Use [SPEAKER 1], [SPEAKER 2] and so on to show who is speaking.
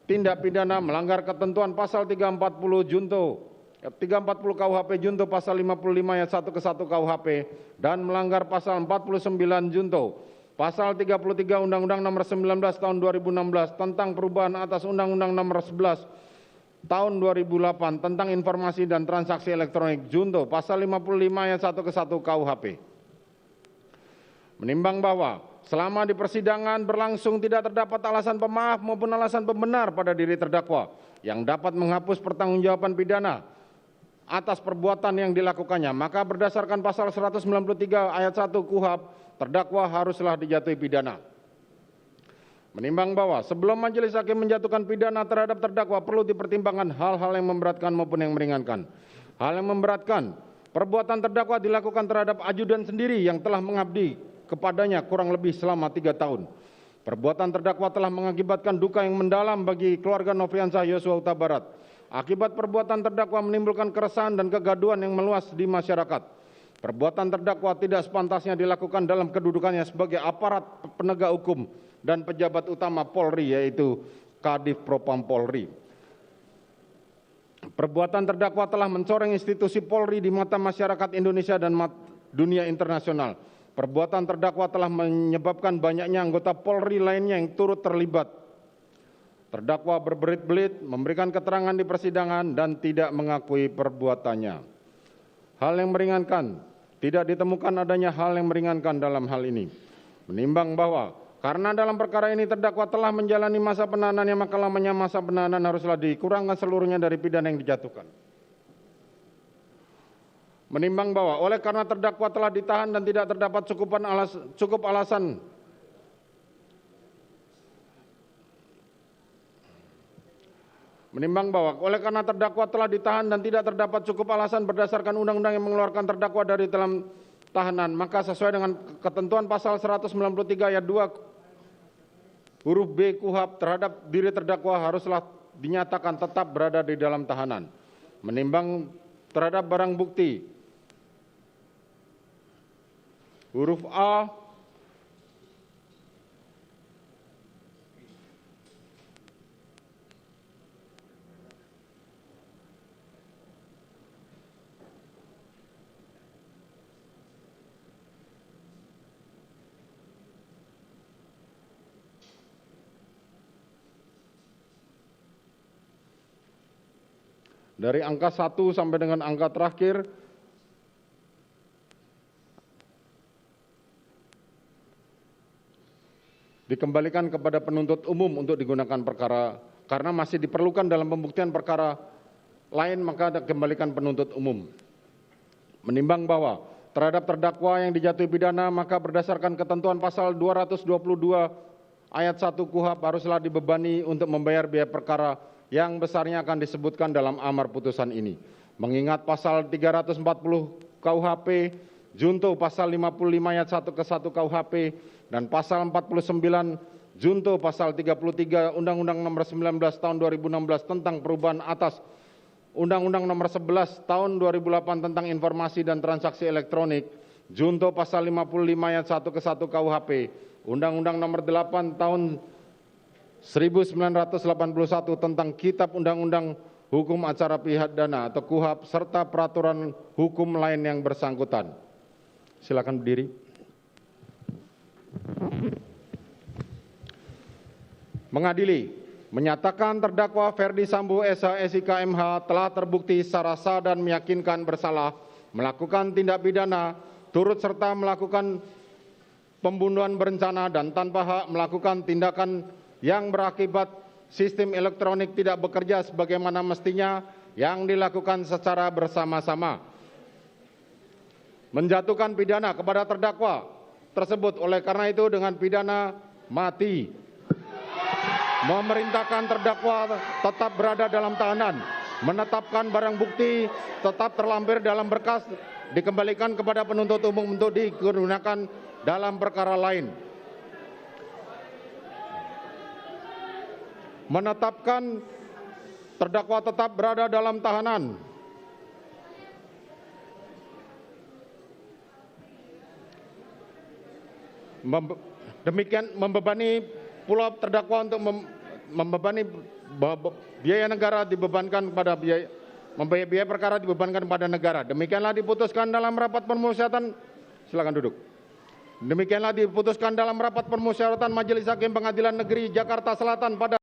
[SPEAKER 1] tindak pidana melanggar ketentuan pasal 340 KUHP junto pasal 55 ayat 1 ke 1 KUHP dan melanggar pasal 49 junto pasal 33 Undang-Undang Nomor 19 Tahun 2016 tentang perubahan atas Undang-Undang Nomor 11 Tahun 2008 tentang informasi dan transaksi elektronik junto pasal 55 ayat 1 ke 1 KUHP. Menimbang bahwa selama di persidangan berlangsung tidak terdapat alasan pemaaf maupun alasan pembenar pada diri terdakwa yang dapat menghapus pertanggungjawaban pidana atas perbuatan yang dilakukannya, maka berdasarkan pasal 193 ayat 1 KUHP, terdakwa haruslah dijatuhi pidana. Menimbang bahwa sebelum majelis hakim menjatuhkan pidana terhadap terdakwa perlu dipertimbangkan hal-hal yang memberatkan maupun yang meringankan. Hal yang memberatkan, perbuatan terdakwa dilakukan terhadap ajudan sendiri yang telah mengabdi kepadanya kurang lebih selama 3 tahun. Perbuatan terdakwa telah mengakibatkan duka yang mendalam bagi keluarga Nofriansah Yosua Huta Barat. Akibat perbuatan terdakwa menimbulkan keresahan dan kegaduhan yang meluas di masyarakat. Perbuatan terdakwa tidak sepantasnya dilakukan dalam kedudukannya sebagai aparat penegak hukum dan pejabat utama Polri, yaitu Kadif Propam Polri. Perbuatan terdakwa telah mencoreng institusi Polri di mata masyarakat Indonesia dan dunia internasional. Perbuatan terdakwa telah menyebabkan banyaknya anggota Polri lainnya yang turut terlibat. Terdakwa berbelit-belit memberikan keterangan di persidangan dan tidak mengakui perbuatannya. Hal yang meringankan, tidak ditemukan adanya hal yang meringankan dalam hal ini. Menimbang bahwa karena dalam perkara ini terdakwa telah menjalani masa penahanannya, maka lamanya masa penahanan haruslah dikurangkan seluruhnya dari pidana yang dijatuhkan. Menimbang bahwa oleh karena terdakwa telah ditahan dan tidak terdapat cukup alasan Menimbang bahwa oleh karena terdakwa telah ditahan dan tidak terdapat cukup alasan berdasarkan undang-undang yang mengeluarkan terdakwa dari dalam tahanan, maka sesuai dengan ketentuan pasal 193 ayat 2 huruf B KUHP terhadap diri terdakwa haruslah dinyatakan tetap berada di dalam tahanan. Menimbang terhadap barang bukti huruf A dari angka 1 sampai dengan angka terakhir dikembalikan kepada penuntut umum untuk digunakan perkara, karena masih diperlukan dalam pembuktian perkara lain, maka dikembalikan penuntut umum. Menimbang bahwa terhadap terdakwa yang dijatuhi pidana, maka berdasarkan ketentuan pasal 222 ayat 1 KUHP haruslah dibebani untuk membayar biaya perkara yang besarnya akan disebutkan dalam amar putusan ini. Mengingat pasal 340 KUHP junto pasal 55 ayat 1 ke 1 KUHP dan pasal 49 junto pasal 33 Undang-Undang Nomor 19 Tahun 2016 tentang perubahan atas Undang-Undang Nomor 11 Tahun 2008 tentang informasi dan transaksi elektronik junto pasal 55 ayat 1 ke 1 KUHP, Undang-Undang Nomor 8 Tahun 1981 tentang Kitab Undang-Undang Hukum Acara Pidana atau KUHP serta peraturan hukum lain yang bersangkutan. Silakan berdiri. Mengadili, menyatakan terdakwa Ferdi Sambo SH SIK MH telah terbukti secara sah dan meyakinkan bersalah melakukan tindak pidana turut serta melakukan pembunuhan berencana dan tanpa hak melakukan tindakan yang berakibat sistem elektronik tidak bekerja sebagaimana mestinya yang dilakukan secara bersama-sama. Menjatuhkan pidana kepada terdakwa tersebut oleh karena itu dengan pidana mati. Memerintahkan terdakwa tetap berada dalam tahanan. Menetapkan barang bukti tetap terlampir dalam berkas dikembalikan kepada penuntut umum untuk digunakan dalam perkara lain. Menetapkan terdakwa tetap berada dalam tahanan. Demikian membebani pula terdakwa untuk membebani biaya negara dibebankan pada biaya perkara dibebankan pada negara. Demikianlah diputuskan dalam rapat permusyawaratan. Silakan duduk. Demikianlah diputuskan dalam rapat permusyawaratan Majelis Hakim Pengadilan Negeri Jakarta Selatan pada